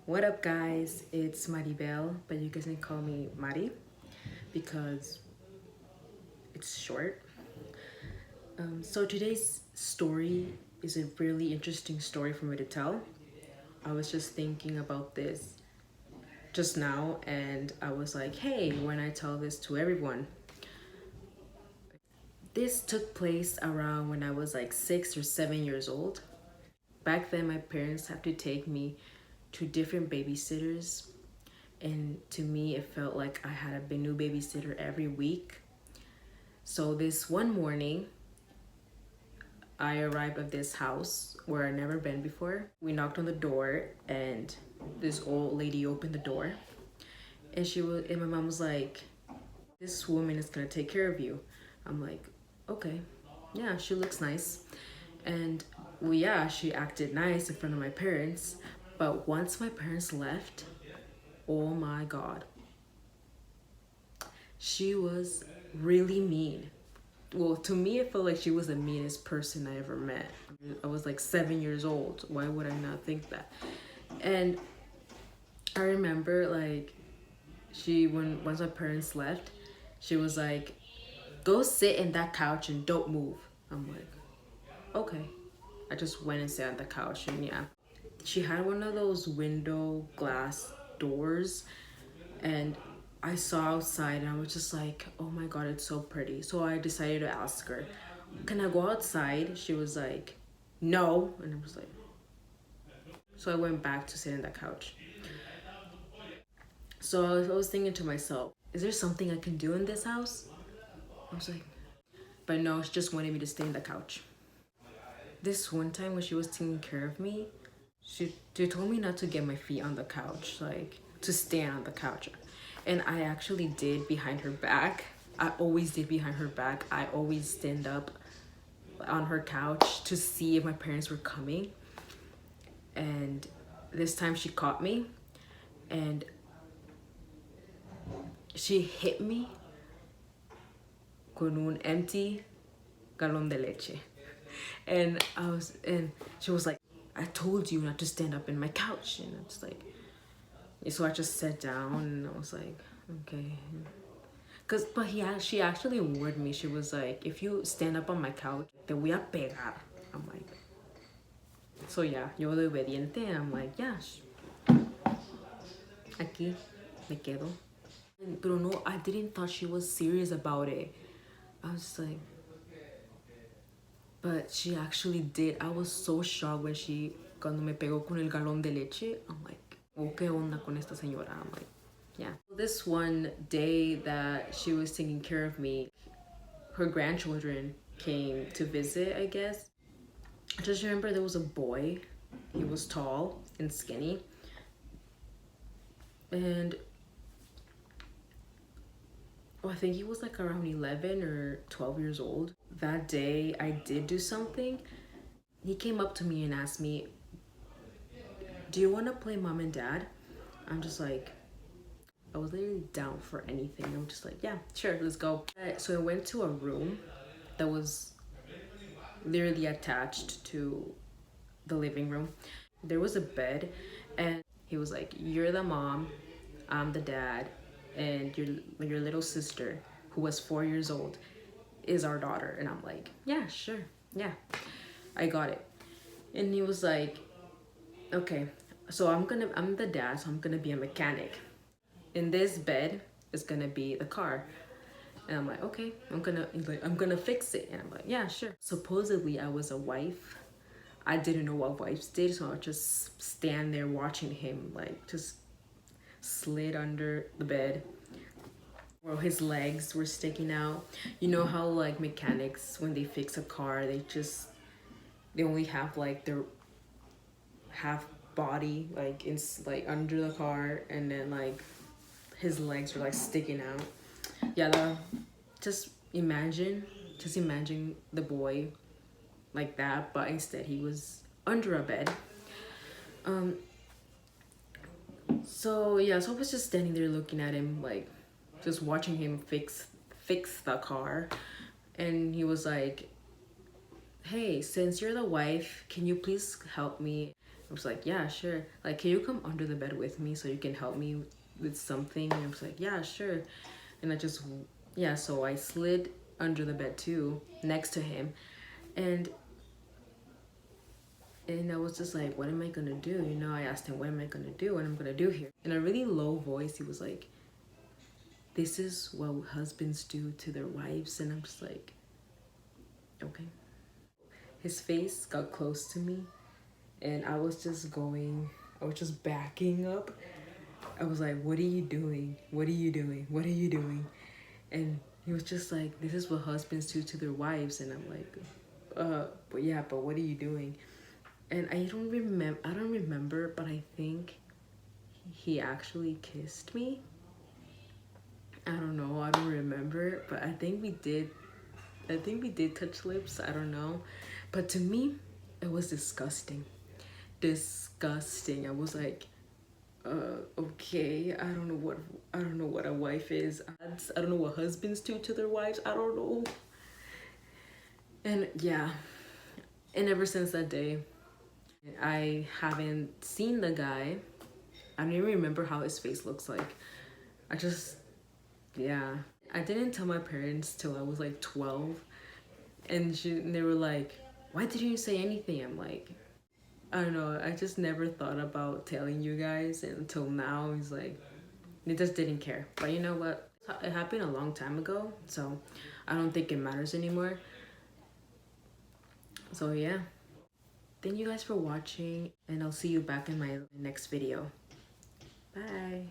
What up, guys? It's Maribel, but you guys can call me Mari because it's short. So today's story is a really interesting story for me to tell. I was just thinking about this just now, and I was like, hey, when I tell this to everyone. This took place around when I was like 6 or 7 years old. Back then, my parents had to take me to different babysitters, and to me it felt like I had a new babysitter every week. So this one morning I arrived at this house where I'd never been before. We knocked on the door and this old lady opened the door, and my mom was like, this woman is gonna take care of you. I'm like, okay, yeah, she looks nice. And well, yeah, she acted nice in front of my parents, but once my parents left, oh my god, she was really mean. Well, to me, it felt like she was the meanest person I ever met. I was like 7 years old. Why would I not think that? And I remember like once my parents left, she was like, go sit in that couch and don't move. I'm like, okay. I just went and sat on the couch, and yeah. She had one of those window glass doors, and I saw outside and I was just like, oh my god, it's so pretty. So I decided to ask her, can I go outside? She was like, no. And I was like, so I went back to sit on the couch. So I was thinking to myself, is there something I can do in this house? I was like, but no, she just wanted me to stay on the couch. This one time when she was taking care of me, she told me not to get my feet on the couch, like to stand on the couch. And I actually did behind her back. I always did behind her back. I always stand up on her couch to see if my parents were coming. And this time she caught me and she hit me con un empty galón de leche. And she was like, I told you not to stand up in my couch. And I was like, so I just sat down and I was like, okay. She actually warned me. She was like, if you stand up on my couch, te voy a pegar. I'm like, so yeah, yo de obediente. I'm like, yeah, aquí me quedo. Pero no, I didn't thought she was serious about it. I was like, but she actually did. I was so shocked cuando me pegó con el galón de leche. I'm like, oh, ¿qué onda con esta señora? I'm like, yeah. This one day that she was taking care of me, her grandchildren came to visit, I guess. I just remember there was a boy. He was tall and skinny. And I think he was like around 11 or 12 years old. That day, I did do something. He came up to me and asked me, do you want to play mom and dad? I'm just like, I was literally down for anything. I'm just like, yeah, sure, let's go. So I went to a room that was literally attached to the living room. There was a bed, and he was like, you're the mom, I'm the dad, and your little sister, who was 4 years old, is our daughter. And I'm like, yeah, sure, yeah, I got it. And he was like, okay, so I'm the dad, so I'm gonna be a mechanic. In this bed is gonna be the car. And I'm like, okay, I'm gonna fix it. And I'm like, yeah, sure. Supposedly I was a wife. I didn't know what wives did, so I would just stand there watching him, like just slid under the bed. Well, his legs were sticking out. You know how like mechanics, when they fix a car, they only have like their half body like like under the car, and then like his legs were like sticking out. Yeah, just imagine the boy like that, but instead he was under a bed. So yeah, so I was just standing there looking at him, like just watching him fix the car. And he was like, hey, since you're the wife, can you please help me I was like, yeah, sure. Like, can you come under the bed with me so you can help me with something? And I was like, yeah, sure. And I just, yeah, so I slid under the bed too, next to him. And I was just like, what am I gonna do? You know, I asked him, what am I gonna do? What am I gonna do here? In a really low voice, he was like, this is what husbands do to their wives. And I'm just like, okay. His face got close to me, and I was just backing up. I was like, what are you doing? What are you doing? What are you doing? And he was just like, this is what husbands do to their wives. And I'm like, but yeah, but what are you doing? And I don't remember, but I think he actually kissed me. I don't know, I don't remember, but I think we did touch lips, I don't know. But to me, it was disgusting. Disgusting. I was like, okay, I don't know what a wife is. I don't know what husbands do to their wives. I don't know. And yeah, and ever since that day, I haven't seen the guy. I don't even remember how his face looks like. I just, yeah. I didn't tell my parents till I was like 12. And they were like, why didn't you say anything? I'm like, I don't know. I just never thought about telling you guys until now. He's like, they just didn't care. But you know what? It happened a long time ago. So I don't think it matters anymore. So yeah. Thank you guys for watching. And I'll see you back in my next video. Bye.